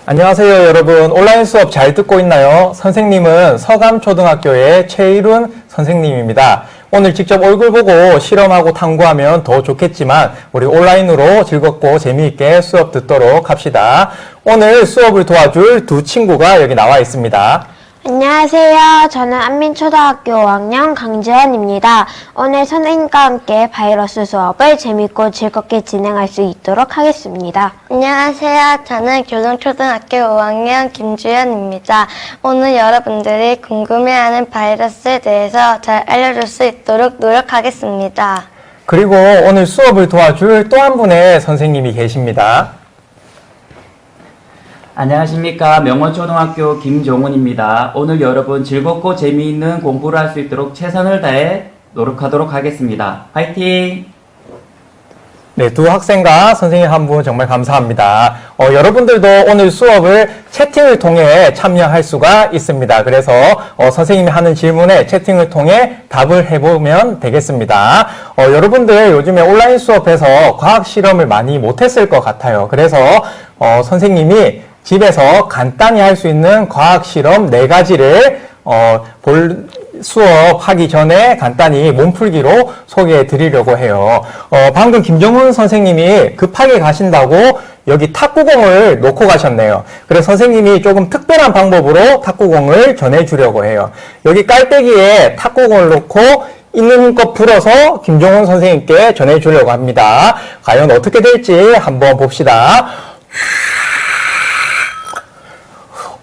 안녕하세요, 여러분. 온라인 수업 잘 듣고 있나요? 선생님은 서감초등학교의 최일훈 선생님입니다. 오늘 직접 얼굴 보고 실험하고 탐구하면 더 좋겠지만 우리 온라인으로 즐겁고 재미있게 수업 듣도록 합시다. 오늘 수업을 도와줄 두 친구가 여기 나와 있습니다. 안녕하세요. 저는 안민초등학교 5학년 강재현입니다. 오늘 선생님과 함께 바이러스 수업을 재밌고 즐겁게 진행할 수 있도록 하겠습니다. 안녕하세요. 저는 교동초등학교 5학년 김주현입니다. 오늘 여러분들이 궁금해하는 바이러스에 대해서 잘 알려줄 수 있도록 노력하겠습니다. 그리고 오늘 수업을 도와줄 또 한 분의 선생님이 계십니다. 안녕하십니까. 명원초등학교 김종훈입니다. 오늘 여러분 즐겁고 재미있는 공부를 할 수 있도록 최선을 다해 노력하도록 하겠습니다. 화이팅! 네, 두 학생과 선생님 한 분 정말 감사합니다. 여러분들도 오늘 수업을 채팅을 통해 참여할 수가 있습니다. 그래서 선생님이 하는 질문에 채팅을 통해 답을 해보면 되겠습니다. 여러분들 요즘에 온라인 수업에서 과학 실험을 많이 못했을 것 같아요. 그래서 선생님이 집에서 간단히 할 수 있는 과학 실험 4가지를 볼 수업하기 전에 간단히 몸풀기로 소개해 드리려고 해요. 방금 김정훈 선생님이 급하게 가신다고 여기 탁구공을 놓고 가셨네요. 그래서 선생님이 조금 특별한 방법으로 탁구공을 전해주려고 해요. 여기 깔때기에 탁구공을 놓고 있는 힘껏 불어서 김정훈 선생님께 전해주려고 합니다. 과연 어떻게 될지 한번 봅시다.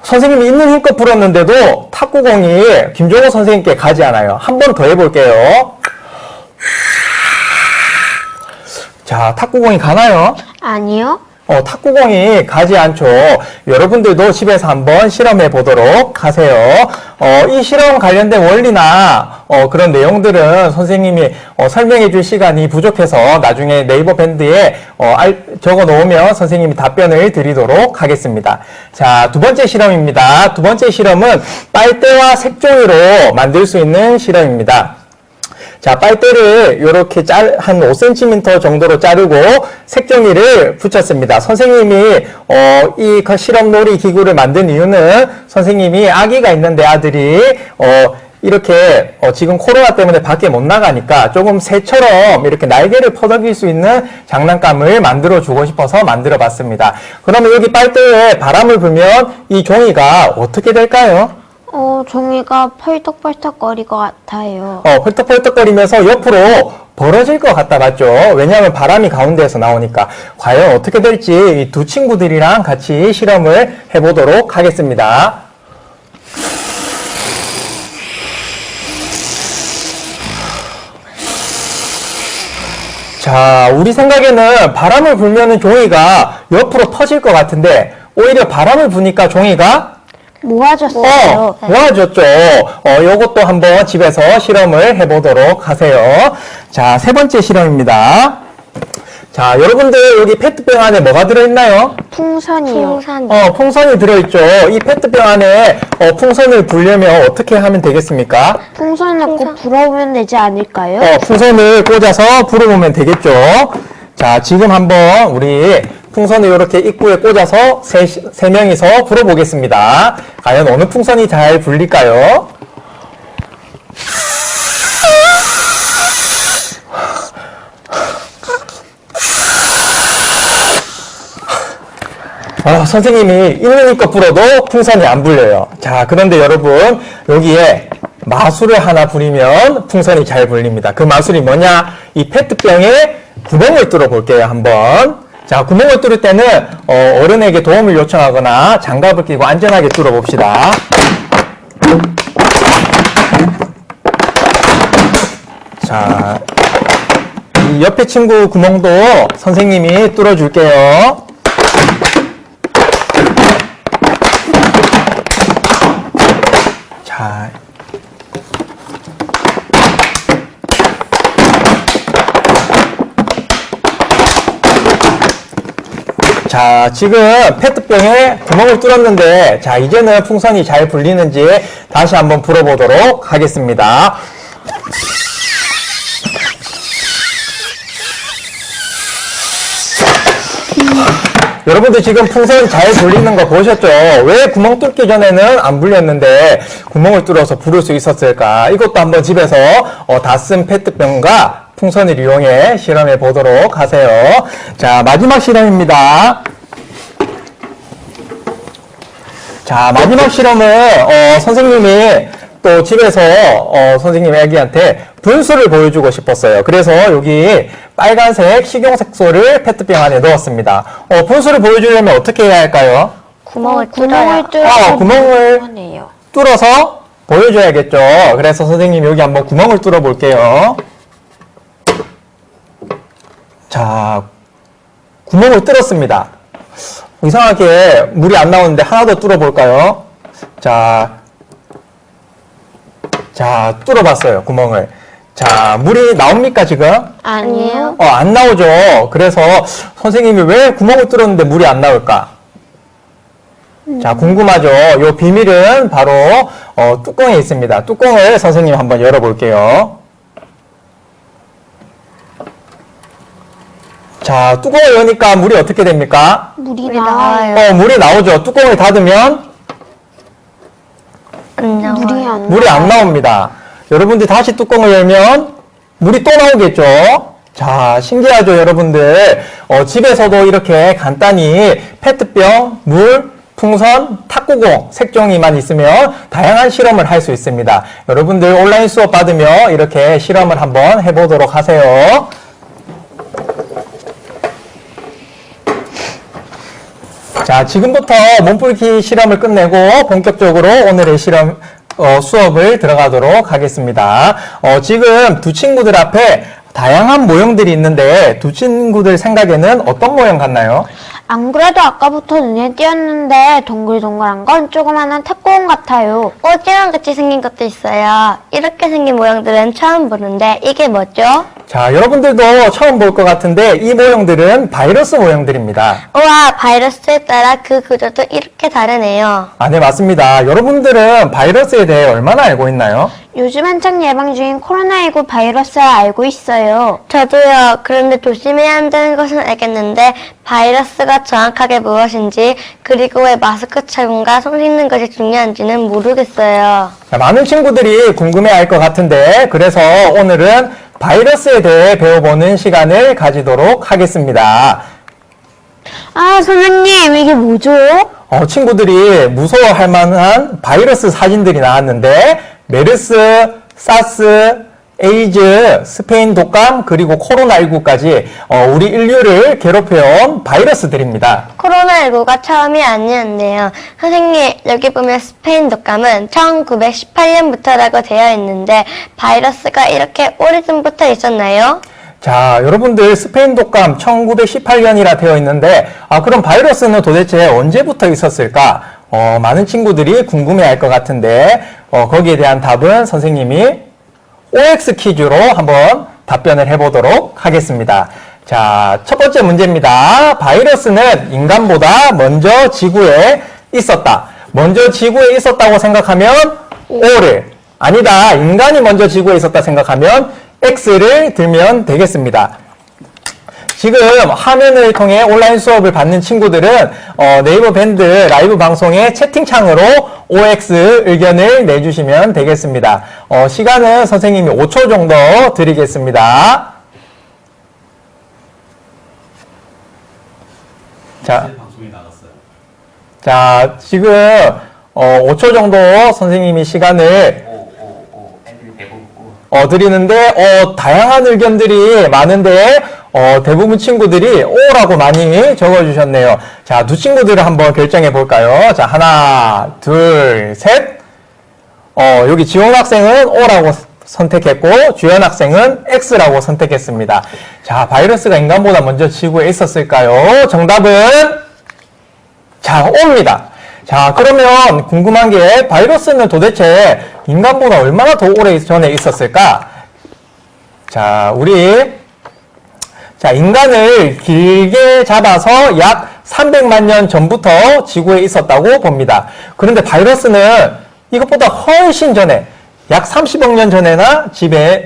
선생님이 있는 힘껏 불었는데도 탁구공이 김종호 선생님께 가지 않아요. 한 번 더 해볼게요. 자, 탁구공이 가나요? 아니요. 탁구공이 가지 않죠. 여러분들도 집에서 한번 실험해 보도록 하세요. 이 실험 관련된 원리나 그런 내용들은 선생님이 설명해 줄 시간이 부족해서 나중에 네이버 밴드에 적어 놓으면 선생님이 답변을 드리도록 하겠습니다. 자, 두 번째 실험입니다. 두 번째 실험은 빨대와 색종이로 만들 수 있는 실험입니다. 자, 빨대를 이렇게 한 5cm 정도로 자르고 색종이를 붙였습니다. 선생님이 이 실험놀이 기구를 만든 이유는 선생님이 아기가 있는데 아들이 이렇게 지금 코로나 때문에 밖에 못 나가니까 조금 새처럼 이렇게 날개를 퍼덕일 수 있는 장난감을 만들어 주고 싶어서 만들어 봤습니다. 그러면 여기 빨대에 바람을 불면 이 종이가 어떻게 될까요? 종이가 펄떡펄떡 거릴 것 같아요. 펄떡펄떡거리면서 옆으로 벌어질 것 같다, 맞죠? 왜냐하면 바람이 가운데에서 나오니까. 과연 어떻게 될지 이 두 친구들이랑 같이 실험을 해보도록 하겠습니다. 자, 우리 생각에는 바람을 불면은 종이가 옆으로 퍼질 것 같은데 오히려 바람을 부니까 종이가 모아졌어요. 모아졌죠. 요것도 한번 집에서 실험을 해보도록 하세요. 자, 세 번째 실험입니다. 자, 여러분들 여기 페트병 안에 뭐가 들어있나요? 풍선이요. 풍선이 들어있죠. 이 페트병 안에 풍선을 불려면 어떻게 하면 되겠습니까? 풍선 넣고 불어보면 되지 않을까요? 풍선을 꽂아서 불어보면 되겠죠. 자, 지금 한번 우리 풍선을 이렇게 입구에 꽂아서 세 명이서 불어보겠습니다. 과연 어느 풍선이 잘 불릴까요? 선생님이 있는 힘껏 불어도 풍선이 안 불려요. 자, 그런데 여러분 여기에 마술을 하나 부리면 풍선이 잘 불립니다. 그 마술이 뭐냐? 이 페트병에 구멍을 뚫어 볼게요, 한번. 자, 구멍을 뚫을 때는 어른에게 도움을 요청하거나 장갑을 끼고 안전하게 뚫어 봅시다. 자, 이 옆에 친구 구멍도 선생님이 뚫어 줄게요. 자, 자, 지금 페트병에 구멍을 뚫었는데, 자, 이제는 풍선이 잘 불리는지 다시 한번 불어보도록 하겠습니다. 여러분들 지금 풍선 잘 돌리는 거 보셨죠? 왜 구멍 뚫기 전에는 안 불렸는데 구멍을 뚫어서 부를 수 있었을까? 이것도 한번 집에서 다 쓴 페트병과 풍선을 이용해 실험해 보도록 하세요. 자, 마지막 실험입니다. 자, 마지막 실험은 선생님이 또 집에서 선생님 애기한테 분수를 보여주고 싶었어요. 그래서 여기 빨간색 식용색소를 페트병 안에 넣었습니다. 분수를 보여주려면 어떻게 해야 할까요? 구멍을 구멍을 뚫어요. 뚫어서 구멍을 뚫어서 보여줘야겠죠. 그래서 선생님 여기 한번 구멍을 뚫어 볼게요. 자, 구멍을 뚫었습니다. 이상하게 물이 안 나오는데 하나 더 뚫어 볼까요? 자, 뚫어봤어요, 구멍을. 자, 물이 나옵니까, 지금? 아니에요. 안 나오죠. 그래서 선생님이 왜 구멍을 뚫었는데 물이 안 나올까? 자, 궁금하죠? 요 비밀은 바로 뚜껑에 있습니다. 뚜껑을 선생님 한번 열어볼게요. 자, 뚜껑을 여니까 물이 어떻게 됩니까? 물이 물이 나와요. 나와요. 물이 나오죠. 뚜껑을 닫으면 안 나와요. 물이 안 물이 안 나옵니다. 여러분들 다시 뚜껑을 열면 물이 또 나오겠죠? 자, 신기하죠, 여러분들? 집에서도 이렇게 간단히 페트병, 물, 풍선, 탁구공, 색종이만 있으면 다양한 실험을 할 수 있습니다. 여러분들 온라인 수업 받으며 이렇게 실험을 한번 해보도록 하세요. 자, 지금부터 몸풀기 실험을 끝내고 본격적으로 오늘의 실험 수업을 들어가도록 하겠습니다. 지금 두 친구들 앞에 다양한 모형들이 있는데 두 친구들 생각에는 어떤 모형 같나요? 안 그래도 아까부터 눈에 띄었는데 동글동글한 건 조그마한 탁구공 같아요. 오징어 같이 생긴 것도 있어요. 이렇게 생긴 모형들은 처음 보는데 이게 뭐죠? 자, 여러분들도 처음 볼 것 같은데 이 모형들은 바이러스 모형들입니다. 우와, 바이러스에 따라 그 구조도 이렇게 다르네요. 네, 맞습니다. 여러분들은 바이러스에 대해 얼마나 알고 있나요? 요즘 한창 예방 중인 코로나19 바이러스를 알고 있어요. 저도요. 그런데 조심해야 한다는 것은 알겠는데 바이러스가 정확하게 무엇인지 그리고 왜 마스크 착용과 손 씻는 것이 중요한지는 모르겠어요. 자, 많은 친구들이 궁금해할 것 같은데 그래서 오늘은 바이러스에 대해 배워보는 시간을 가지도록 하겠습니다. 아, 선생님, 이게 뭐죠? 친구들이 무서워할 만한 바이러스 사진들이 나왔는데 메르스, 사스, 에이즈, 스페인 독감, 그리고 코로나19까지 우리 인류를 괴롭혀온 바이러스들입니다. 코로나19가 처음이 아니었네요. 선생님, 여기 보면 스페인 독감은 1918년부터라고 되어 있는데 바이러스가 이렇게 오래전부터 있었나요? 자, 여러분들 스페인 독감 1918년이라 되어 있는데 그럼 바이러스는 도대체 언제부터 있었을까? 많은 친구들이 궁금해할 것 같은데 거기에 대한 답은 선생님이 OX 퀴즈로 한번 답변을 해보도록 하겠습니다. 자, 첫 번째 문제입니다. 바이러스는 인간보다 먼저 지구에 있었다. 먼저 지구에 있었다고 생각하면 O를, 아니다, 인간이 먼저 지구에 있었다 생각하면 X를 들면 되겠습니다. 지금 화면을 통해 온라인 수업을 받는 친구들은 네이버 밴드 라이브 방송의 채팅창으로 OX 의견을 내주시면 되겠습니다. 시간은 선생님이 5초 정도 드리겠습니다. 자, 지금 5초 정도 선생님이 시간을 드리는데 다양한 의견들이 많은데 대부분 친구들이 O라고 많이 적어주셨네요. 자, 두 친구들을 한번 결정해 볼까요? 자, 하나, 둘, 셋. 여기 지원 학생은 O라고 선택했고 주연 학생은 X라고 선택했습니다. 자, 바이러스가 인간보다 먼저 지구에 있었을까요? 정답은 자, O입니다. 자, 그러면 궁금한 게 바이러스는 도대체 인간보다 얼마나 더 오래 전에 있었을까? 자, 인간을 길게 잡아서 약 300만 년 전부터 지구에 있었다고 봅니다. 그런데 바이러스는 이것보다 훨씬 전에 약 30억 년 전에나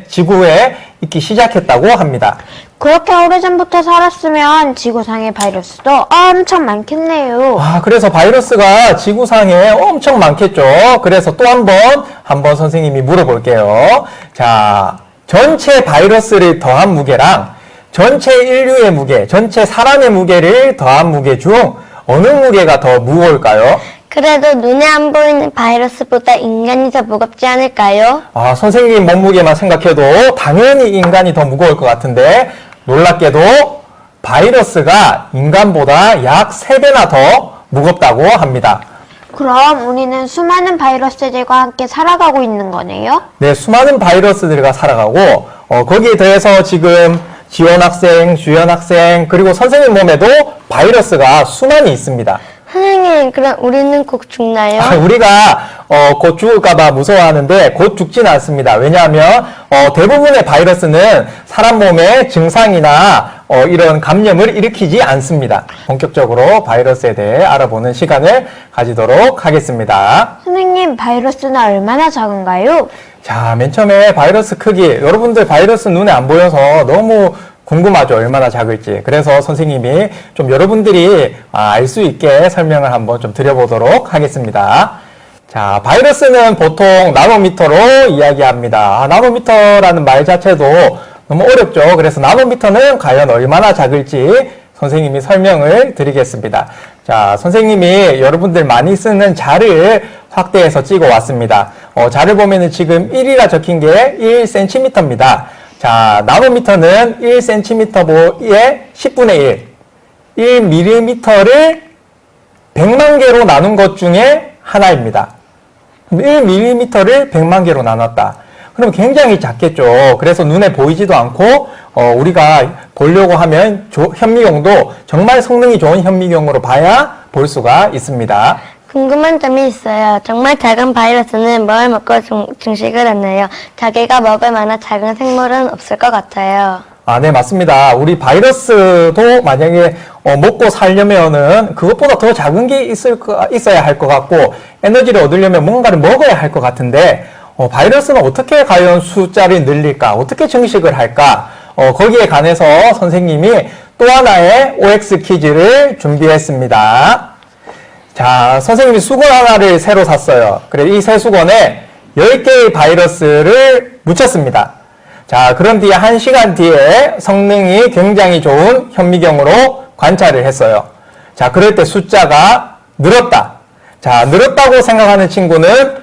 지구에 있기 시작했다고 합니다. 그렇게 오래전부터 살았으면 지구상의 바이러스도 엄청 많겠네요. 그래서 바이러스가 지구상에 엄청 많겠죠. 그래서 또 한번 선생님이 물어볼게요. 자, 전체 바이러스를 더한 무게랑 전체 인류의 무게, 전체 사람의 무게를 더한 무게 중 어느 무게가 더 무거울까요? 그래도 눈에 안 보이는 바이러스보다 인간이 더 무겁지 않을까요? 선생님 몸무게만 생각해도 당연히 인간이 더 무거울 것 같은데 놀랍게도 바이러스가 인간보다 약 3배나 더 무겁다고 합니다. 그럼 우리는 수많은 바이러스들과 함께 살아가고 있는 거네요? 네, 수많은 바이러스들과 살아가고 거기에 더해서 지금 지원 학생, 주연 학생, 그리고 선생님 몸에도 바이러스가 수많이 있습니다. 선생님, 그럼 우리는 곧 죽나요? 우리가 곧 죽을까봐 무서워하는데 곧 죽지는 않습니다. 왜냐하면 대부분의 바이러스는 사람 몸에 증상이나 이런 감염을 일으키지 않습니다. 본격적으로 바이러스에 대해 알아보는 시간을 가지도록 하겠습니다. 선생님, 바이러스는 얼마나 작은가요? 자, 맨 처음에 바이러스 크기, 여러분들 바이러스 눈에 안 보여서 너무 궁금하죠, 얼마나 작을지. 그래서 선생님이 좀 여러분들이 알 수 있게 설명을 한번 좀 드려보도록 하겠습니다. 자, 바이러스는 보통 나노미터로 이야기합니다. 나노미터라는 말 자체도 너무 어렵죠. 그래서 나노미터는 과연 얼마나 작을지 선생님이 설명을 드리겠습니다. 자, 선생님이 여러분들 많이 쓰는 자를 확대해서 찍어 왔습니다. 자를 보면은 지금 1이라 적힌 게 1cm입니다. 자, 나노미터는 1cm의 10분의 1, 1mm를 100만 개로 나눈 것 중에 하나입니다. 1mm를 100만 개로 나눴다. 그럼 굉장히 작겠죠. 그래서 눈에 보이지도 않고 우리가 보려고 하면 현미경도 정말 성능이 좋은 현미경으로 봐야 볼 수가 있습니다. 궁금한 점이 있어요. 정말 작은 바이러스는 뭘 먹고 증식을 했나요? 자기가 먹을 만한 작은 생물은 없을 것 같아요. 네, 맞습니다. 우리 바이러스도 만약에 먹고 살려면은 그것보다 더 작은 게 있어야 할 것 같고 에너지를 얻으려면 뭔가를 먹어야 할 것 같은데 바이러스는 어떻게 과연 숫자를 늘릴까? 어떻게 증식을 할까? 거기에 관해서 선생님이 또 하나의 OX 퀴즈를 준비했습니다. 자, 선생님이 수건 하나를 새로 샀어요. 그래, 이 새 수건에 10개의 바이러스를 묻혔습니다. 자, 그런 뒤에 1시간 뒤에 성능이 굉장히 좋은 현미경으로 관찰을 했어요. 자, 그럴 때 숫자가 늘었다. 자, 늘었다고 생각하는 친구는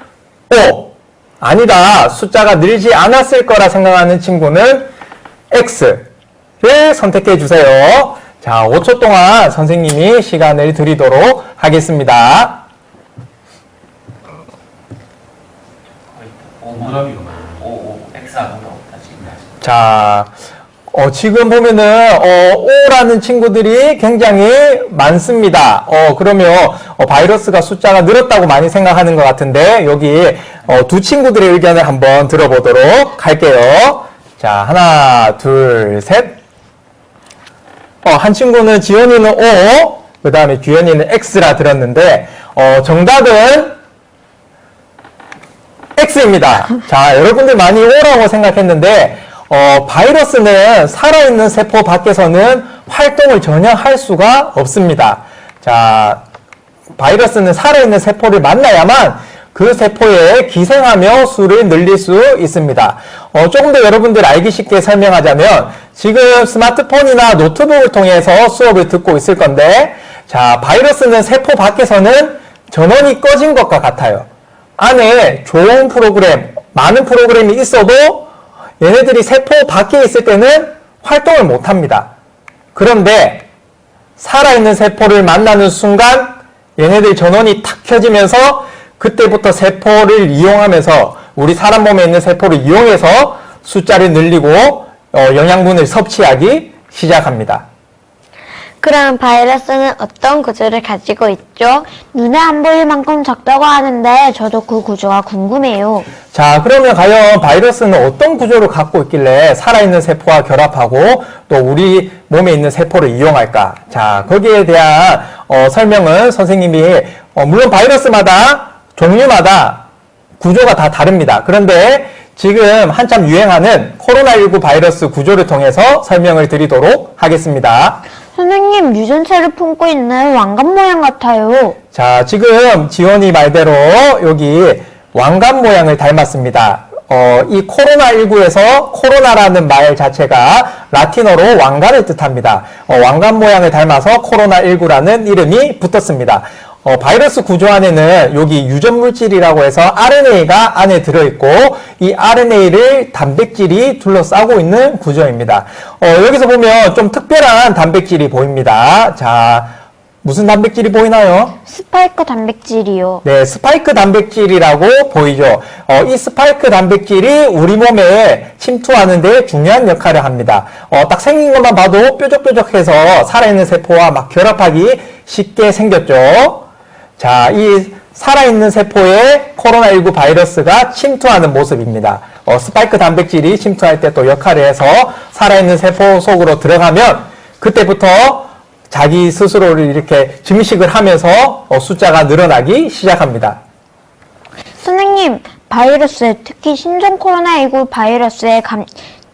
O. 아니다. 숫자가 늘지 않았을 거라 생각하는 친구는 X를 선택해 주세요. 자, 5초 동안 선생님이 시간을 드리도록 하겠습니다. 자, 지금 보면은, O라는 친구들이 굉장히 많습니다. 그러면, 바이러스가 숫자가 늘었다고 많이 생각하는 것 같은데, 여기, 두 친구들의 의견을 한번 들어보도록 할게요. 자, 하나, 둘, 셋. 한 친구는 지연이는 O, 그 다음에 규현이는 X라 들었는데, 정답은 X입니다. 자, 여러분들 많이 O라고 생각했는데, 바이러스는 살아있는 세포 밖에서는 활동을 전혀 할 수가 없습니다. 자, 바이러스는 살아있는 세포를 만나야만 그 세포에 기생하며 수를 늘릴 수 있습니다. 조금 더 여러분들 알기 쉽게 설명하자면 지금 스마트폰이나 노트북을 통해서 수업을 듣고 있을 건데 자, 바이러스는 세포 밖에서는 전원이 꺼진 것과 같아요. 안에 좋은 프로그램, 많은 프로그램이 있어도 얘네들이 세포 밖에 있을 때는 활동을 못합니다. 그런데 살아있는 세포를 만나는 순간 얘네들 전원이 탁 켜지면서 그때부터 세포를 이용하면서 우리 사람 몸에 있는 세포를 이용해서 숫자를 늘리고 영양분을 섭취하기 시작합니다. 그럼 바이러스는 어떤 구조를 가지고 있죠? 눈에 안 보일 만큼 작다고 하는데 저도 그 구조가 궁금해요. 자, 그러면 과연 바이러스는 어떤 구조를 갖고 있길래 살아있는 세포와 결합하고 또 우리 몸에 있는 세포를 이용할까? 자, 거기에 대한 설명은 선생님이 물론 바이러스마다 종류마다 구조가 다 다릅니다. 그런데 지금 한참 유행하는 코로나19 바이러스 구조를 통해서 설명을 드리도록 하겠습니다. 선생님, 유전체를 품고 있는 왕관 모양 같아요. 자, 지금 지원이 말대로 여기 왕관 모양을 닮았습니다. 이 코로나19에서 코로나라는 말 자체가 라틴어로 왕관을 뜻합니다. 왕관 모양을 닮아서 코로나19라는 이름이 붙었습니다. 바이러스 구조 안에는 여기 유전 물질이라고 해서 RNA가 안에 들어있고 이 RNA를 단백질이 둘러싸고 있는 구조입니다. 여기서 보면 좀 특별한 단백질이 보입니다. 자, 무슨 단백질이 보이나요? 스파이크 단백질이요. 네, 스파이크 단백질이라고 보이죠. 이 스파이크 단백질이 우리 몸에 침투하는 데 중요한 역할을 합니다. 딱 생긴 것만 봐도 뾰족뾰족해서 살아있는 세포와 막 결합하기 쉽게 생겼죠. 자, 이 살아있는 세포에 코로나19 바이러스가 침투하는 모습입니다. 스파이크 단백질이 침투할 때 또 역할을 해서 살아있는 세포 속으로 들어가면 그때부터 자기 스스로를 이렇게 증식을 하면서 숫자가 늘어나기 시작합니다. 선생님, 바이러스, 특히 신종 코로나19 바이러스의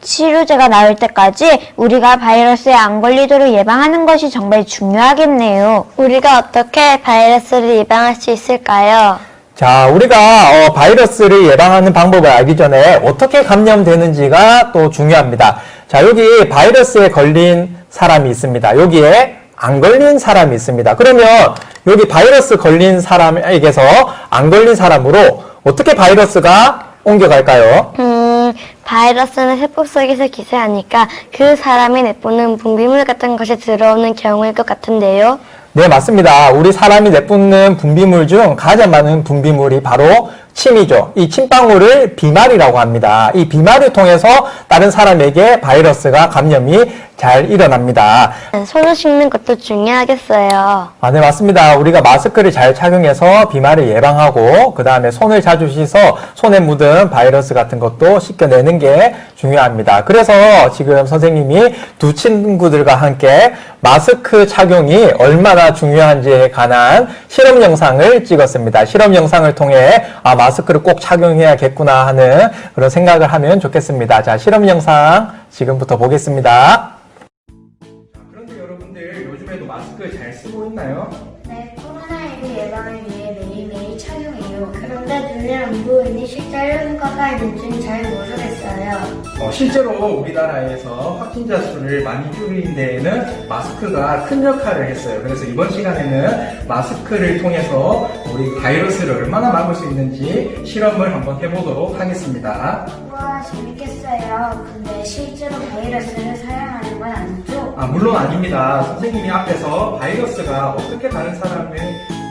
치료제가 나올 때까지 우리가 바이러스에 안 걸리도록 예방하는 것이 정말 중요하겠네요. 우리가 어떻게 바이러스를 예방할 수 있을까요? 자, 우리가 바이러스를 예방하는 방법을 알기 전에 어떻게 감염되는지가 또 중요합니다. 자, 여기 바이러스에 걸린 사람이 있습니다. 여기에 안 걸린 사람이 있습니다. 그러면 여기 바이러스 걸린 사람에게서 안 걸린 사람으로 어떻게 바이러스가 옮겨갈까요? 바이러스는 세포 속에서 기생하니까 그 사람이 내뿜는 분비물 같은 것이 들어오는 경우일 것 같은데요. 네, 맞습니다. 우리 사람이 내뿜는 분비물 중 가장 많은 분비물이 바로 침이죠. 이 침방울을 비말이라고 합니다. 이 비말을 통해서 다른 사람에게 바이러스가 감염이 잘 일어납니다. 손을 씻는 것도 중요하겠어요. 네, 맞습니다. 우리가 마스크를 잘 착용해서 비말을 예방하고 그 다음에 손을 자주 씻어 손에 묻은 바이러스 같은 것도 씻겨내는 게 중요합니다. 그래서 지금 선생님이 두 친구들과 함께 마스크 착용이 얼마나 중요한지에 관한 실험 영상을 찍었습니다. 실험 영상을 통해 마스크를 꼭 착용해야겠구나 하는 그런 생각을 하면 좋겠습니다. 자, 실험 영상 지금부터 보겠습니다. 그런데 여러분들 요즘에도 마스크 잘 쓰고 있나요? 네, 코로나19 예방을 위해 매일매일 착용해요. 그런데 눈에 안 보이니 실제로 효과가 있는지는 잘 모르겠어요. 실제로 우리나라에서 확진자 수를 많이 줄이는 데에는 마스크가 큰 역할을 했어요. 그래서 이번 시간에는 마스크를 통해서 우리 바이러스를 얼마나 막을 수 있는지 실험을 한번 해보도록 하겠습니다. 우와, 재밌겠어요. 근데 실제로 바이러스를 사용하는 건 아니죠? 물론 아닙니다. 선생님이 앞에서 바이러스가 어떻게 다른 사람의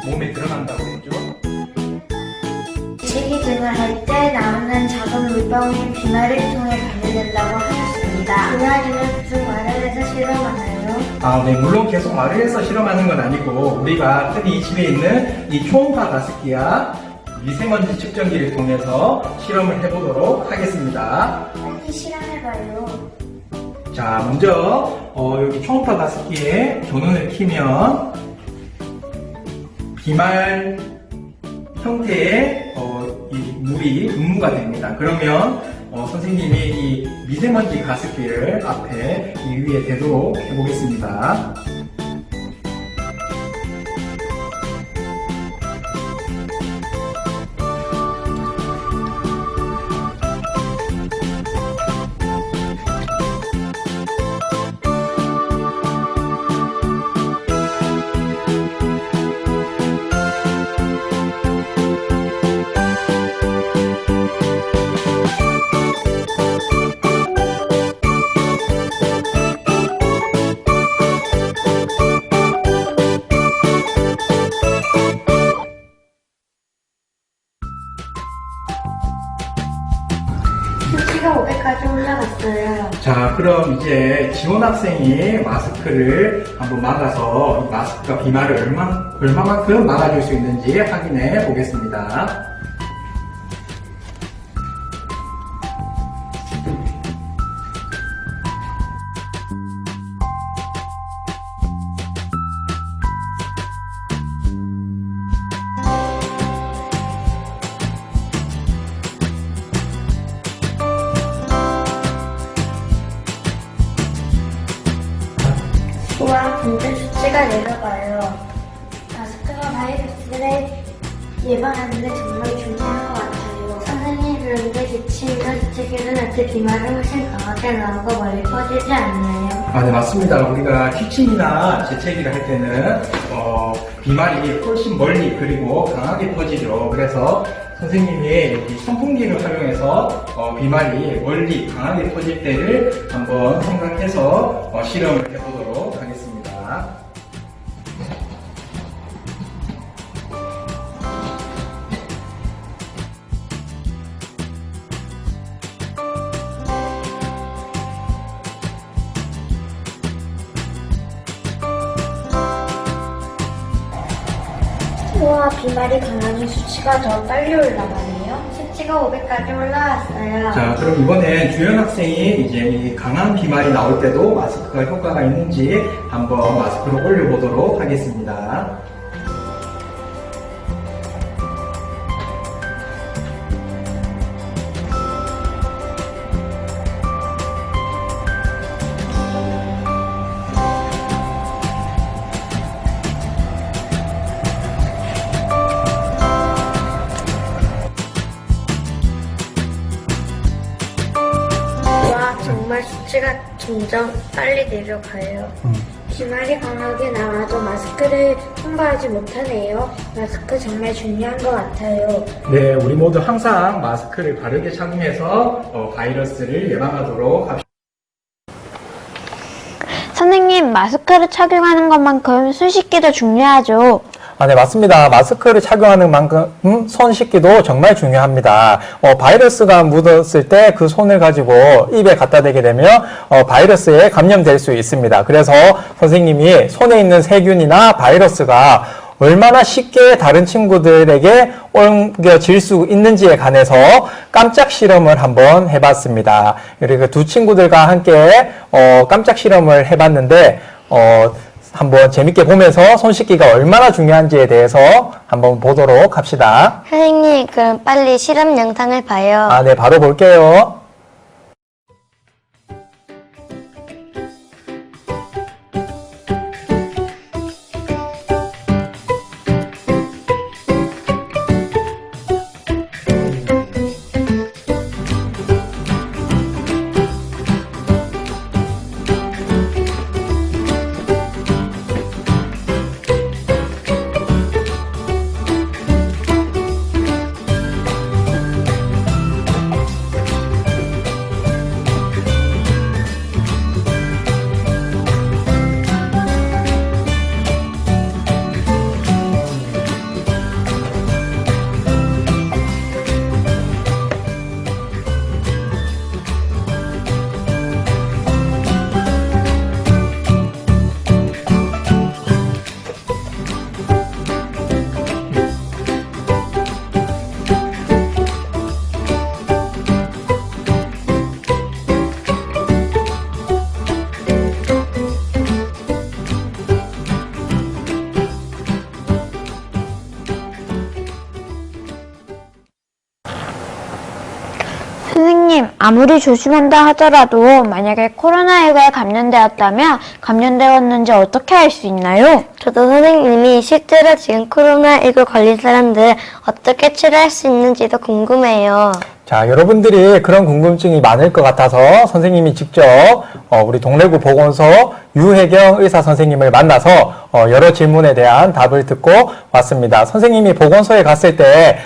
몸에 들어간다고 했죠? 식이증을 할 때 나오는 작은 물방울이 비말을 통해 감염된다고 하였습니다. 비말이면 쭉 말을 해서 실험하나요? 네, 물론 계속 말을 해서 실험하는 건 아니고 우리가 흔히 집에 있는 이 초음파 가습기와 미세먼지 측정기를 통해서 실험을 해보도록 하겠습니다. 빨리 실험해봐요. 자, 먼저 여기 초음파 가습기에 전원을 켜면 비말 형태의 이 물이 분무가 됩니다. 그러면 선생님이 이 미세먼지 가습기를 앞에 이 위에 대도록 해보겠습니다. 수치가 500까지 올라갔어요. 자, 그럼 이제 지원 학생이 마스크를 한번 막아서 이 마스크가 비말을 얼마만큼 막아줄 수 있는지 확인해 보겠습니다. 마스크와 분들 수치가 내려가요. 마스크가 바이러스를 예방하는데 정말 중요한 것 같아요. 선생님, 그런데 기침이나 재채기는 할 때 비말이 훨씬 강하게 나오고 멀리 퍼지지 않나요? 네, 맞습니다. 우리가 기침이나 재채기를 할 때는 비말이 훨씬 멀리 그리고 강하게 퍼지죠. 그래서 선생님이 여기 선풍기를 활용해서 비말이 멀리 강하게 퍼질 때를 한번 생각해서 실험을 해보도록 하겠습니다. 우와, 비말이 강하니 수치가 더 빨리 올라가네요. 수치가 500까지 올라왔어요. 자, 그럼 이번엔 주연 학생이 이제 이 강한 비말이 나올 때도 마스크가 효과가 있는지 한번 마스크를 올려보도록 하겠습니다. 와, 정말 수치가 점점 빨리 내려가요. 비말이 강하게 나와도 마스크를 통과하지 못하네요. 마스크 정말 중요한 것 같아요. 네, 우리 모두 항상 마스크를 바르게 착용해서 바이러스를 예방하도록 합시다. 선생님, 마스크를 착용하는 것만큼 손 씻기도 중요하죠. 네, 맞습니다. 마스크를 착용하는 만큼 손 씻기도 정말 중요합니다. 바이러스가 묻었을 때 그 손을 가지고 입에 갖다 대게 되면 바이러스에 감염될 수 있습니다. 그래서 선생님이 손에 있는 세균이나 바이러스가 얼마나 쉽게 다른 친구들에게 옮겨질 수 있는지에 관해서 깜짝 실험을 한번 해봤습니다. 그리고 두 친구들과 함께 깜짝 실험을 해봤는데 한번 재밌게 보면서 손 씻기가 얼마나 중요한지에 대해서 한번 보도록 합시다. 선생님, 그럼 빨리 실험 영상을 봐요. 네, 바로 볼게요. 선생님, 아무리 조심한다 하더라도 만약에 코로나19에 감염되었다면 감염되었는지 어떻게 알 수 있나요? 저도 선생님이 실제로 지금 코로나19 걸린 사람들 어떻게 치료할 수 있는지도 궁금해요. 자, 여러분들이 그런 궁금증이 많을 것 같아서 선생님이 직접 우리 동래구 보건소 유혜경 의사 선생님을 만나서 여러 질문에 대한 답을 듣고 왔습니다. 선생님이 보건소에 갔을 때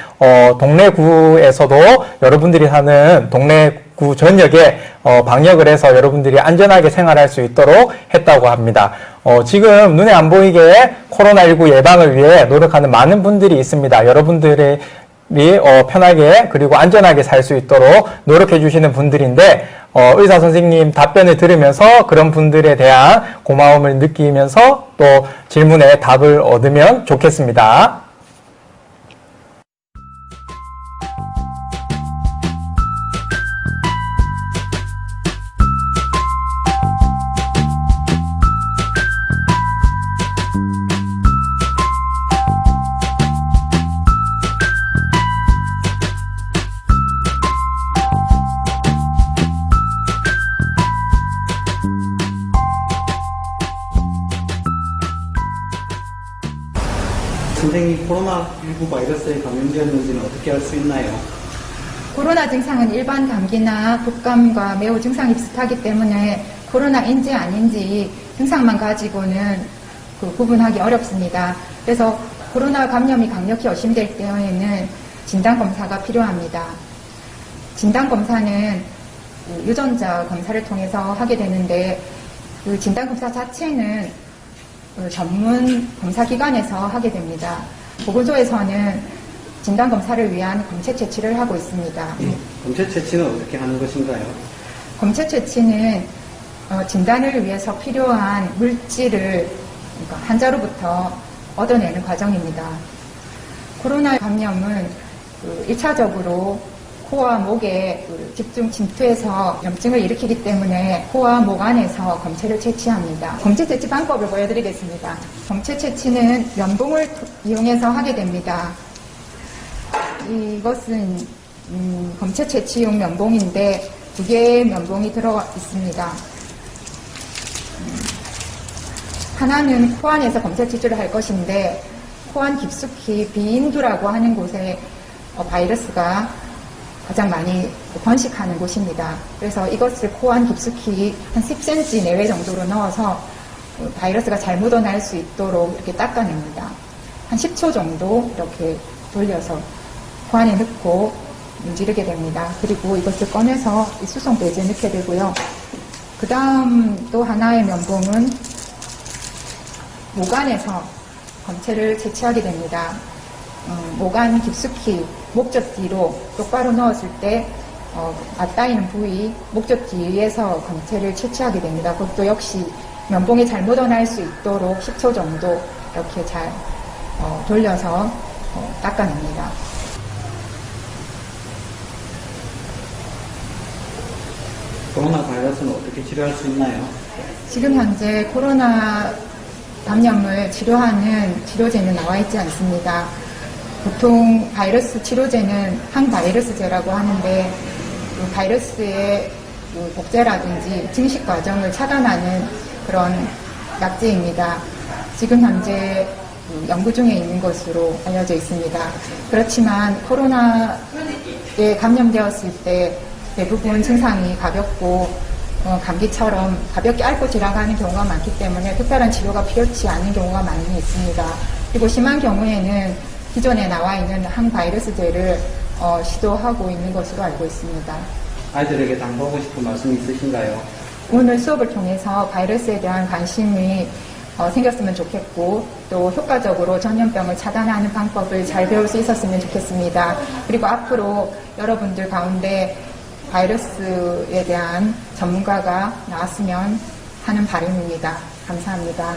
동래구에서도 여러분들이 사는 동래구 전역에 방역을 해서 여러분들이 안전하게 생활할 수 있도록 했다고 합니다. 지금 눈에 안 보이게 코로나19 예방을 위해 노력하는 많은 분들이 있습니다. 여러분들이 편하게 그리고 안전하게 살 수 있도록 노력해 주시는 분들인데 의사 선생님 답변을 들으면서 그런 분들에 대한 고마움을 느끼면서 또 질문에 답을 얻으면 좋겠습니다. 선생님, 코로나19 바이러스에 감염되었는지는 어떻게 알 수 있나요? 코로나 증상은 일반 감기나 독감과 매우 증상이 비슷하기 때문에 코로나인지 아닌지 증상만 가지고는 구분하기 어렵습니다. 그래서 코로나 감염이 강력히 의심될 때에는 진단검사가 필요합니다. 진단검사는 유전자 검사를 통해서 하게 되는데 그 진단검사 자체는 전문 검사기관에서 하게 됩니다. 보건소에서는 진단검사를 위한 검체 채취를 하고 있습니다. 검체 채취는 어떻게 하는 것인가요? 검체 채취는 진단을 위해서 필요한 물질을 그러니까 환자로부터 얻어내는 과정입니다. 코로나 감염은 1차적으로 코와 목에 집중 침투해서 염증을 일으키기 때문에 코와 목 안에서 검체를 채취합니다. 검체 채취 방법을 보여드리겠습니다. 검체 채취는 면봉을 이용해서 하게 됩니다. 이것은 검체 채취용 면봉인데 2개의 면봉이 들어 있습니다. 하나는 코 안에서 검체 채취를 할 것인데 코안 깊숙이 비인두라고 하는 곳에 바이러스가 가장 많이 번식하는 곳입니다. 그래서 이것을 코안 깊숙이 한 10cm 내외 정도로 넣어서 바이러스가 잘 묻어날 수 있도록 이렇게 닦아냅니다. 한 10초 정도 이렇게 돌려서 코 안에 넣고 문지르게 됩니다. 그리고 이것을 꺼내서 이 수송 배지에 넣게 되고요. 그 다음 또 하나의 면봉은 목 안에서 검체를 채취하게 됩니다. 목 안 깊숙이 목젖 뒤로 똑바로 넣었을 때 맞닿이는 부위 목젖 뒤에서 검체를 채취하게 됩니다. 그것도 역시 면봉이 잘 묻어날 수 있도록 10초 정도 이렇게 잘 돌려서 닦아냅니다. 코로나 바이러스는 어떻게 치료할 수 있나요? 지금 현재 코로나 감염을 치료하는 치료제는 나와 있지 않습니다. 보통 바이러스 치료제는 항바이러스제라고 하는데 바이러스의 복제라든지 증식 과정을 차단하는 그런 약제입니다. 지금 현재 연구 중에 있는 것으로 알려져 있습니다. 그렇지만 코로나에 감염되었을 때 대부분 증상이 가볍고 감기처럼 가볍게 앓고 지나가는 경우가 많기 때문에 특별한 치료가 필요치 않은 경우가 많이 있습니다. 그리고 심한 경우에는 기존에 나와 있는 항바이러스제를 시도하고 있는 것으로 알고 있습니다. 아이들에게 당부하고 싶은 말씀이 있으신가요? 오늘 수업을 통해서 바이러스에 대한 관심이 생겼으면 좋겠고 또 효과적으로 전염병을 차단하는 방법을 잘 배울 수 있었으면 좋겠습니다. 그리고 앞으로 여러분들 가운데 바이러스에 대한 전문가가 나왔으면 하는 바람입니다. 감사합니다.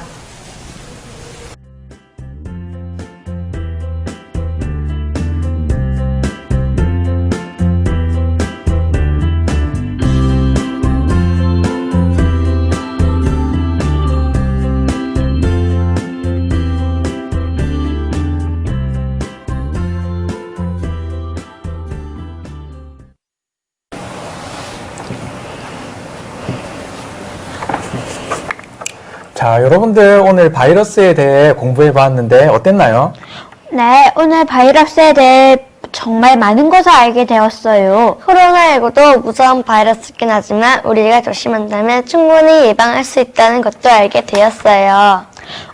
자, 여러분들 오늘 바이러스에 대해 공부해 봤는데 어땠나요? 네, 오늘 바이러스에 대해 정말 많은 것을 알게 되었어요. 코로나19도 무서운 바이러스긴 하지만 우리가 조심한다면 충분히 예방할 수 있다는 것도 알게 되었어요.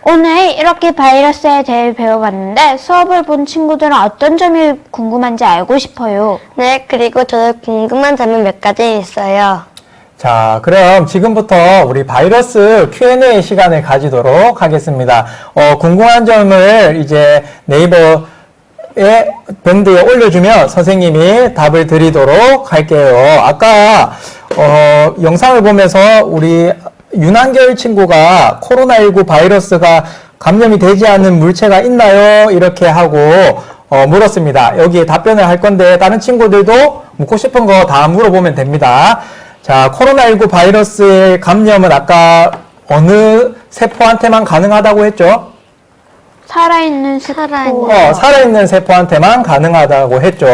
오늘 이렇게 바이러스에 대해 배워봤는데 수업을 본 친구들은 어떤 점이 궁금한지 알고 싶어요. 네, 그리고 저도 궁금한 점이 몇 가지 있어요. 자, 그럼 지금부터 우리 바이러스 Q&A 시간을 가지도록 하겠습니다. 궁금한 점을 이제 네이버에 밴드에 올려주면 선생님이 답을 드리도록 할게요. 아까 영상을 보면서 우리 윤한결 친구가 코로나19 바이러스가 감염이 되지 않는 물체가 있나요? 이렇게 하고 물었습니다. 여기에 답변을 할 건데 다른 친구들도 묻고 싶은 거 다 물어보면 됩니다. 자, 코로나19 바이러스의 감염은 아까 어느 세포한테만 가능하다고 했죠? 살아있는 세포. 살아있는 세포한테만 가능하다고 했죠.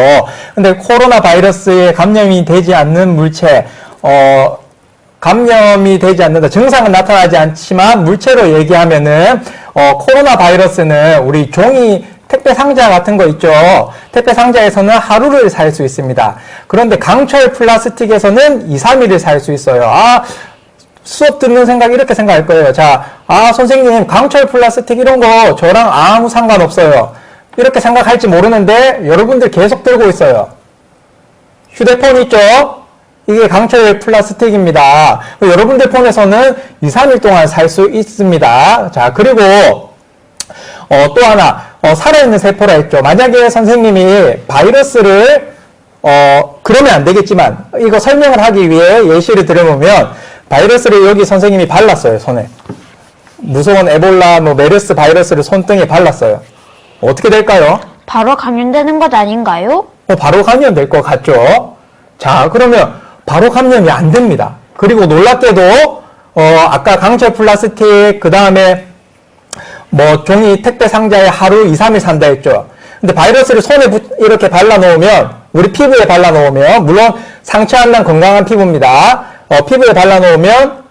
근데 코로나 바이러스에 감염이 되지 않는 물체, 감염이 되지 않는다. 증상은 나타나지 않지만 물체로 얘기하면은 코로나 바이러스는 우리 종이 택배 상자 같은 거 있죠. 택배 상자에서는 하루를 살 수 있습니다. 그런데 강철 플라스틱에서는 2, 3일을 살 수 있어요. 수업 듣는 생각 이렇게 생각할 거예요. 자, 선생님 강철 플라스틱 이런 거 저랑 아무 상관없어요. 이렇게 생각할지 모르는데 여러분들 계속 들고 있어요. 휴대폰 있죠? 이게 강철 플라스틱입니다. 여러분들 폰에서는 2, 3일 동안 살 수 있습니다. 자, 그리고 또 하나 살아있는 세포라 했죠. 만약에 선생님이 바이러스를 그러면 안 되겠지만 이거 설명을 하기 위해 예시를 들어보면 바이러스를 여기 선생님이 발랐어요. 손에. 무서운 에볼라, 메르스 바이러스를 손등에 발랐어요. 어떻게 될까요? 바로 감염되는 것 아닌가요? 바로 감염될 것 같죠? 자, 그러면 바로 감염이 안 됩니다. 그리고 놀랍게도 아까 강철 플라스틱, 그 다음에 종이 택배 상자에 하루 2, 3일 산다 했죠. 근데 바이러스를 손에 이렇게 발라놓으면, 우리 피부에 발라놓으면, 물론 상처 안 난 건강한 피부입니다. 피부에 발라놓으면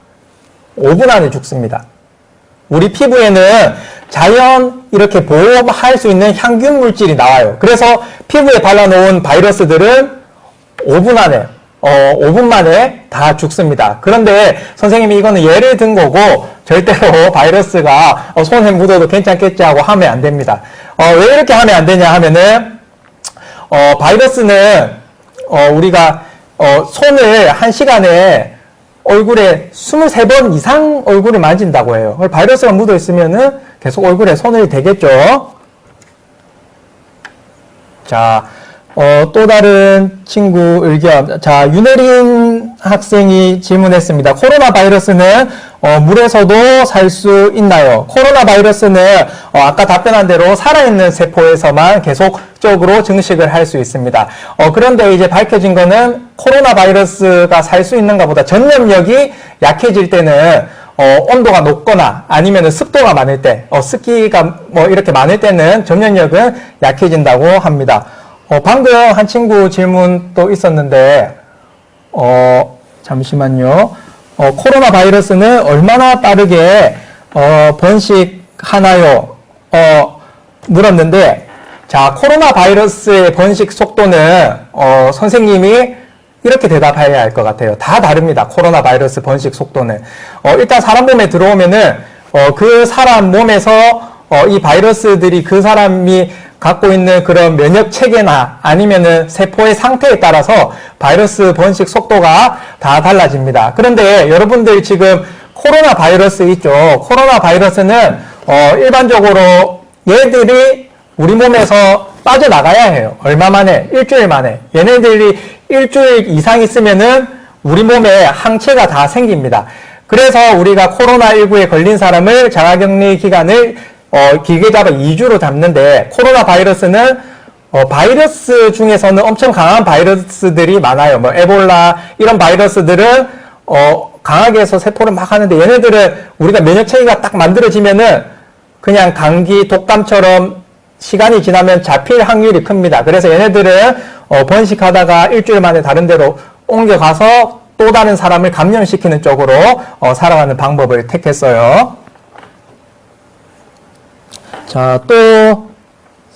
5분 안에 죽습니다. 우리 피부에는 자연 이렇게 보호할 수 있는 향균 물질이 나와요. 그래서 피부에 발라놓은 바이러스들은 5분 안에 5분 만에 다 죽습니다. 그런데 선생님이 이거는 예를 든 거고 절대로 바이러스가 손에 묻어도 괜찮겠지 하고 하면 안 됩니다. 왜 이렇게 하면 안 되냐 하면은 바이러스는 우리가 손을 1시간에 얼굴에 23번 이상 얼굴을 만진다고 해요. 바이러스가 묻어 있으면은 계속 얼굴에 손을 대겠죠. 자, 또 다른 친구 의견. 자, 윤혜린 학생이 질문했습니다. 코로나 바이러스는 물에서도 살 수 있나요? 코로나 바이러스는 아까 답변한 대로 살아있는 세포에서만 계속적으로 증식을 할 수 있습니다. 그런데 이제 밝혀진 거는 코로나 바이러스가 살 수 있는가 보다 전염력이 약해질 때는 온도가 높거나 아니면 습도가 많을 때, 습기가 이렇게 많을 때는 전염력은 약해진다고 합니다. 방금 한 친구 질문 또 있었는데, 잠시만요. 코로나 바이러스는 얼마나 빠르게, 번식하나요? 물었는데, 자, 코로나 바이러스의 번식 속도는, 선생님이 이렇게 대답해야 할 것 같아요. 다 다릅니다. 코로나 바이러스 번식 속도는. 일단 사람 몸에 들어오면은, 그 사람 몸에서, 이 바이러스들이 그 사람이 갖고 있는 그런 면역 체계나 아니면은 세포의 상태에 따라서 바이러스 번식 속도가 다 달라집니다. 그런데 여러분들 지금 코로나 바이러스 있죠? 코로나 바이러스는 일반적으로 얘들이 우리 몸에서 빠져나가야 해요. 얼마 만에? 일주일 만에. 얘네들이 일주일 이상 있으면은 우리 몸에 항체가 다 생깁니다. 그래서 우리가 코로나19에 걸린 사람을 자가격리 기간을 길게 잡아 2주로 잡는데 코로나 바이러스는 바이러스 중에서는 엄청 강한 바이러스들이 많아요. 에볼라 이런 바이러스들은 강하게 해서 세포를 막 하는데 얘네들은 우리가 면역 체계가 딱 만들어지면은 그냥 감기, 독감처럼 시간이 지나면 잡힐 확률이 큽니다. 그래서 얘네들은 번식하다가 일주일 만에 다른 데로 옮겨가서 또 다른 사람을 감염시키는 쪽으로 살아가는 방법을 택했어요. 자, 또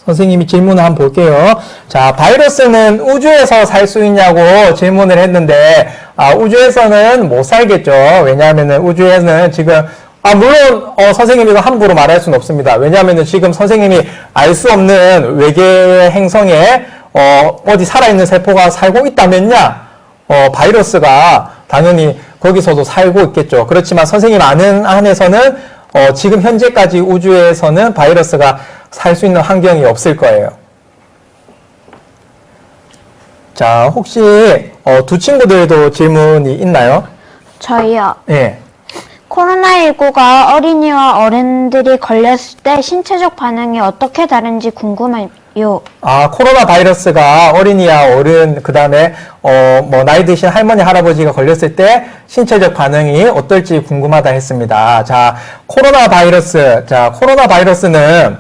선생님이 질문을 한번 볼게요. 자, 바이러스는 우주에서 살 수 있냐고 질문을 했는데 우주에서는 못 살겠죠. 왜냐하면 우주에는 지금 물론 선생님이 이거 함부로 말할 수는 없습니다. 왜냐하면 지금 선생님이 알 수 없는 외계 행성에 어디 살아있는 세포가 살고 있다면야 바이러스가 당연히 거기서도 살고 있겠죠. 그렇지만 선생님 아는 한에서는 지금 현재까지 우주에서는 바이러스가 살 수 있는 환경이 없을 거예요. 자, 혹시 두 친구들도 질문이 있나요? 저희요. 예. 코로나19가 어린이와 어른들이 걸렸을 때 신체적 반응이 어떻게 다른지 궁금해요. 코로나 바이러스가 어린이와 어른, 그 다음에, 나이 드신 할머니, 할아버지가 걸렸을 때 신체적 반응이 어떨지 궁금하다 했습니다. 자, 코로나 바이러스는,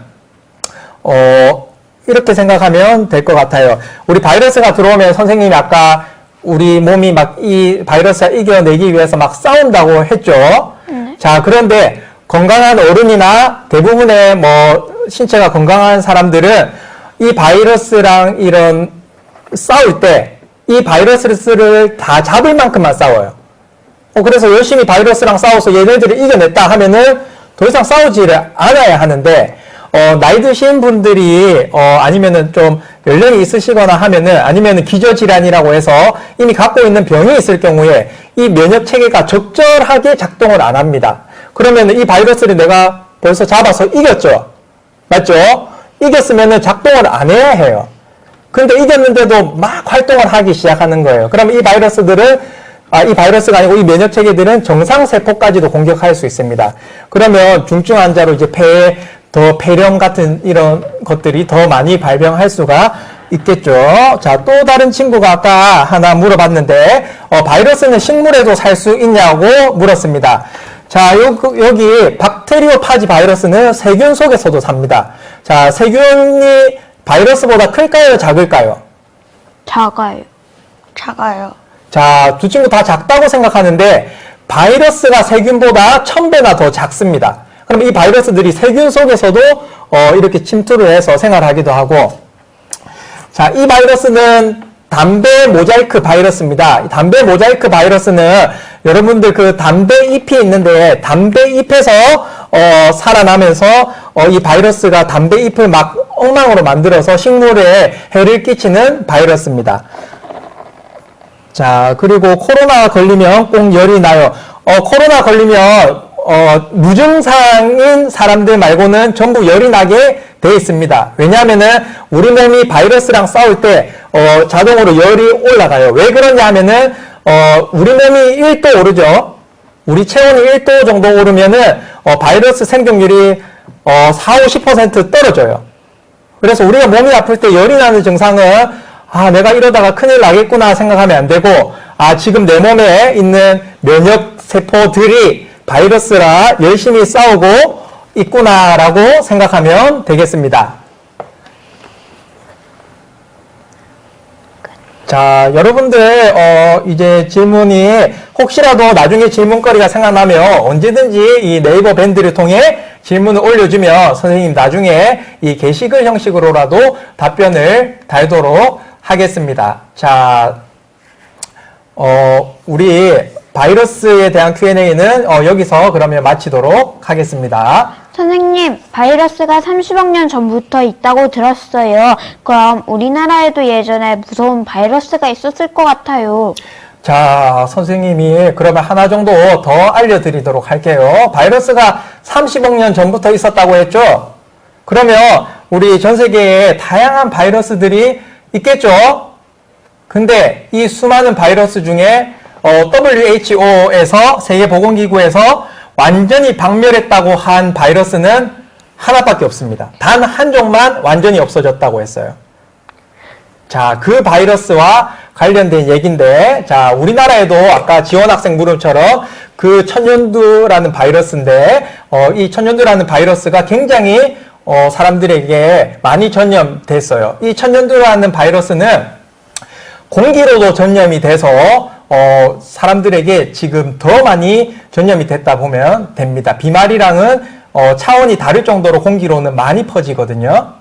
이렇게 생각하면 될 것 같아요. 우리 바이러스가 들어오면 선생님이 아까, 우리 몸이 막 이 바이러스를 이겨내기 위해서 막 싸운다고 했죠. 자, 그런데 건강한 어른이나 대부분의 뭐 신체가 건강한 사람들은 이 바이러스랑 이런 싸울 때 이 바이러스를 다 잡을 만큼만 싸워요. 그래서 열심히 바이러스랑 싸워서 얘네들을 이겨냈다 하면은 더 이상 싸우지를 않아야 하는데, 나이 드신 분들이, 아니면은 좀 연령이 있으시거나 하면은, 아니면은 기저질환이라고 해서 이미 갖고 있는 병이 있을 경우에 이 면역 체계가 적절하게 작동을 안 합니다. 그러면은 이 바이러스를 내가 벌써 잡아서 이겼죠. 맞죠? 이겼으면은 작동을 안 해야 해요. 근데 이겼는데도 막 활동을 하기 시작하는 거예요. 그러면 이 바이러스들은, 이 바이러스가 아니고 이 면역 체계들은 정상세포까지도 공격할 수 있습니다. 그러면 중증 환자로 이제 폐에 더 폐렴 같은 이런 것들이 더 많이 발병할 수가 있겠죠. 자, 또 다른 친구가 아까 하나 물어봤는데, 바이러스는 식물에도 살 수 있냐고 물었습니다. 자, 여기 박테리오파지 바이러스는 세균 속에서도 삽니다. 자, 세균이 바이러스보다 클까요, 작을까요? 작아요. 작아요. 자, 두 친구 다 작다고 생각하는데 바이러스가 세균보다 1000배나 더 작습니다. 그럼 이 바이러스들이 세균 속에서도 이렇게 침투를 해서 생활하기도 하고, 자, 이 바이러스는 담배 모자이크 바이러스입니다. 담배 모자이크 바이러스는 여러분들 그 담배 잎이 있는데 담배 잎에서 살아나면서 이 바이러스가 담배 잎을 막 엉망으로 만들어서 식물에 해를 끼치는 바이러스입니다. 자, 그리고 코로나 걸리면 꼭 열이 나요. 코로나 걸리면 무증상인 사람들 말고는 전부 열이 나게 돼 있습니다. 왜냐하면은 우리 몸이 바이러스랑 싸울 때 자동으로 열이 올라가요. 왜 그러냐 하면은 우리 몸이 1도 오르죠. 우리 체온이 1도 정도 오르면은 바이러스 생존율이 40-50% 떨어져요. 그래서 우리가 몸이 아플 때 열이 나는 증상은 내가 이러다가 큰일 나겠구나 생각하면 안 되고, 지금 내 몸에 있는 면역 세포들이 바이러스랑 열심히 싸우고 있구나라고 생각하면 되겠습니다. 자, 여러분들 이제 질문이 혹시라도 나중에 질문거리가 생각나면 언제든지 이 네이버 밴드를 통해 질문을 올려주면 선생님 나중에 이 게시글 형식으로라도 답변을 달도록 하겠습니다. 자, 우리 바이러스에 대한 Q&A는 여기서 그러면 마치도록 하겠습니다. 선생님, 바이러스가 30억 년 전부터 있다고 들었어요. 그럼 우리나라에도 예전에 무서운 바이러스가 있었을 것 같아요. 자, 선생님이 그러면 하나 정도 더 알려드리도록 할게요. 바이러스가 30억 년 전부터 있었다고 했죠? 그러면 우리 전 세계에 다양한 바이러스들이 있겠죠? 근데 이 수많은 바이러스 중에 WHO에서 세계보건기구에서 완전히 박멸했다고 한 바이러스는 하나밖에 없습니다. 단 한 종만 완전히 없어졌다고 했어요. 자, 그 바이러스와 관련된 얘기인데, 자, 우리나라에도 아까 지원 학생 물음처럼 그 천연두라는 바이러스인데, 이 천연두라는 바이러스가 굉장히 사람들에게 많이 전염됐어요. 이 천연두라는 바이러스는 공기로도 전염이 돼서 사람들에게 지금 더 많이 전염이 됐다 보면 됩니다. 비말이랑은 차원이 다를 정도로 공기로는 많이 퍼지거든요.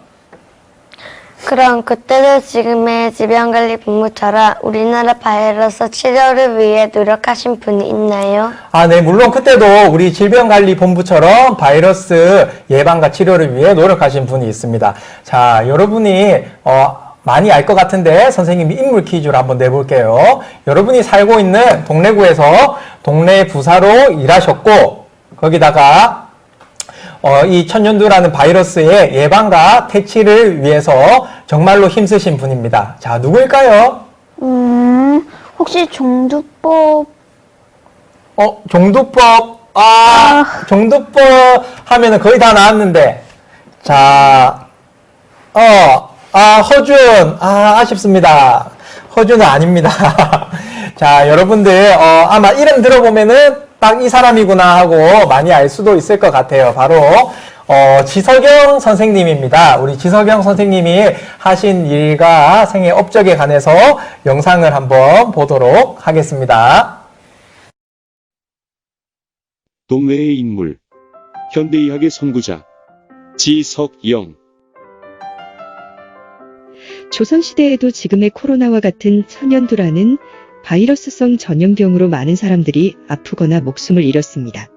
그럼 그때도 지금의 질병관리본부처럼 우리나라 바이러스 치료를 위해 노력하신 분이 있나요? 네, 물론 그때도 우리 질병관리본부처럼 바이러스 예방과 치료를 위해 노력하신 분이 있습니다. 자, 여러분이 많이 알 것 같은데 선생님이 인물 퀴즈를 한번 내볼게요. 여러분이 살고 있는 동래구에서 동래 부사로 일하셨고, 거기다가 이 천연두라는 바이러스의 예방과 퇴치를 위해서 정말로 힘쓰신 분입니다. 자, 누구일까요? 혹시 종두법? 종두법. 종두법 하면은 거의 다 나왔는데. 자, 허준. 아쉽습니다. 허준은 아닙니다. 자, 여러분들, 아마 이름 들어보면은 딱 이 사람이구나 하고 많이 알 수도 있을 것 같아요. 바로 지석영 선생님입니다. 우리 지석영 선생님이 하신 일과 생애 업적에 관해서 영상을 한번 보도록 하겠습니다. 동네의 인물, 현대의학의 선구자, 지석영. 조선시대에도 지금의 코로나와 같은 천연두라는 바이러스성 전염병으로 많은 사람들이 아프거나 목숨을 잃었습니다.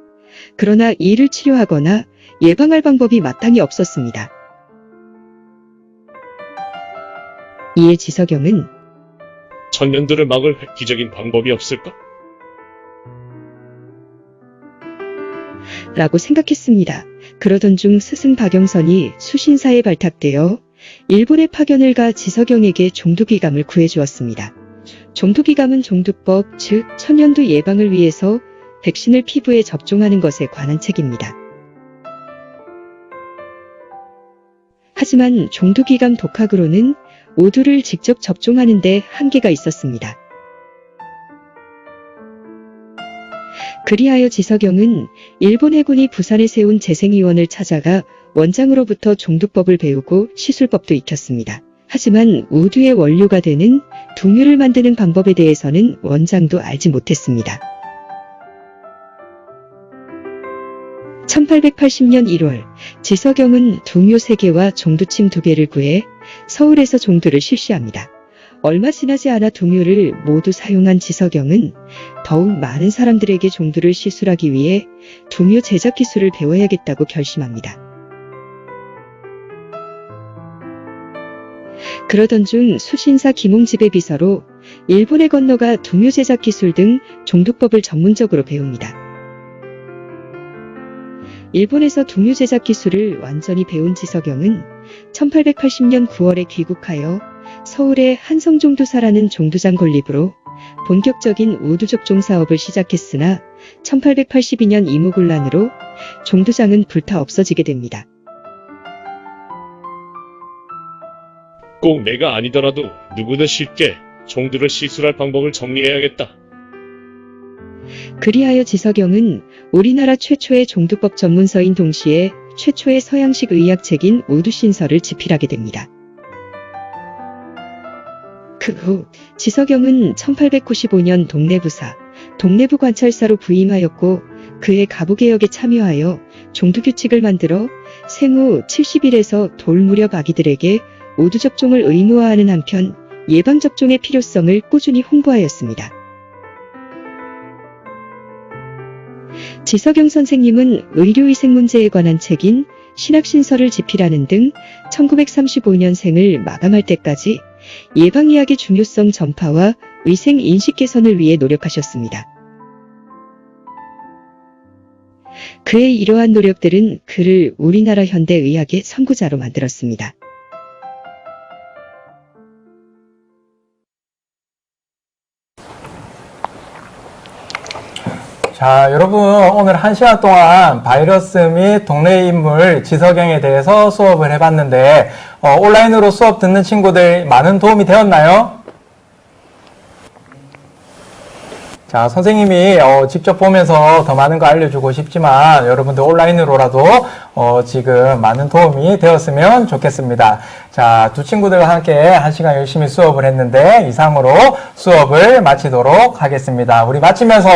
그러나 이를 치료하거나 예방할 방법이 마땅히 없었습니다. 이에 지석영은 천연두를 막을 획기적인 방법이 없을까? 라고 생각했습니다. 그러던 중 스승 박영선이 수신사에 발탁되어 일본의 파견을 가 지석영에게 종두귀감을 구해주었습니다. 종두귀감은 종두법, 즉 천연두 예방을 위해서 백신을 피부에 접종하는 것에 관한 책입니다. 하지만 종두귀감 독학으로는 오두를 직접 접종하는 데 한계가 있었습니다. 그리하여 지석영은 일본 해군이 부산에 세운 재생의원을 찾아가 원장으로부터 종두법을 배우고 시술법도 익혔습니다. 하지만 우두의 원료가 되는 두묘를 만드는 방법에 대해서는 원장도 알지 못했습니다. 1880년 1월 지석영은 두묘 3개와 종두침 2개를 구해 서울에서 종두를 실시합니다. 얼마 지나지 않아 두묘를 모두 사용한 지석영은 더욱 많은 사람들에게 종두를 시술하기 위해 두묘 제작 기술을 배워야겠다고 결심합니다. 그러던 중 수신사 김홍집의 비서로 일본에 건너가 두묘 제작 기술 등 종두법을 전문적으로 배웁니다. 일본에서 두묘 제작 기술을 완전히 배운 지석영은 1880년 9월에 귀국하여 서울의 한성종두사라는 종두장 건립으로 본격적인 우두 접종 사업을 시작했으나 1882년 이무군란으로 종두장은 불타 없어지게 됩니다. 꼭 내가 아니더라도 누구든 쉽게 종두를 시술할 방법을 정리해야겠다. 그리하여 지석영은 우리나라 최초의 종두법 전문서인 동시에 최초의 서양식 의학책인 우두신서를 집필하게 됩니다. 그 후 지석영은 1895년 동래부사, 동래부관찰사로 부임하였고 그의 가부개혁에 참여하여 종두규칙을 만들어 생후 70일에서 돌 무렵 아기들에게 우두 접종을 의무화하는 한편 예방접종의 필요성을 꾸준히 홍보하였습니다. 지석영 선생님은 의료위생 문제에 관한 책인 신학신서를 집필하는 등 1935년생을 마감할 때까지 예방의학의 중요성 전파와 위생 인식 개선을 위해 노력하셨습니다. 그의 이러한 노력들은 그를 우리나라 현대의학의 선구자로 만들었습니다. 자, 여러분 오늘 1시간 동안 바이러스 및 동네 인물 지석영에 대해서 수업을 해봤는데 온라인으로 수업 듣는 친구들 많은 도움이 되었나요? 자, 선생님이 직접 보면서 더 많은 거 알려주고 싶지만 여러분들 온라인으로라도 지금 많은 도움이 되었으면 좋겠습니다. 자, 두 친구들과 함께 1시간 열심히 수업을 했는데 이상으로 수업을 마치도록 하겠습니다. 우리 마치면서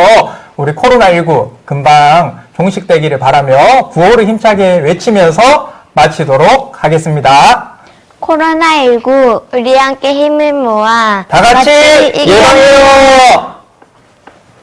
우리 코로나19 금방 종식되기를 바라며 구호를 힘차게 외치면서 마치도록 하겠습니다. 코로나19 우리 함께 힘을 모아 다 같이 예방해요!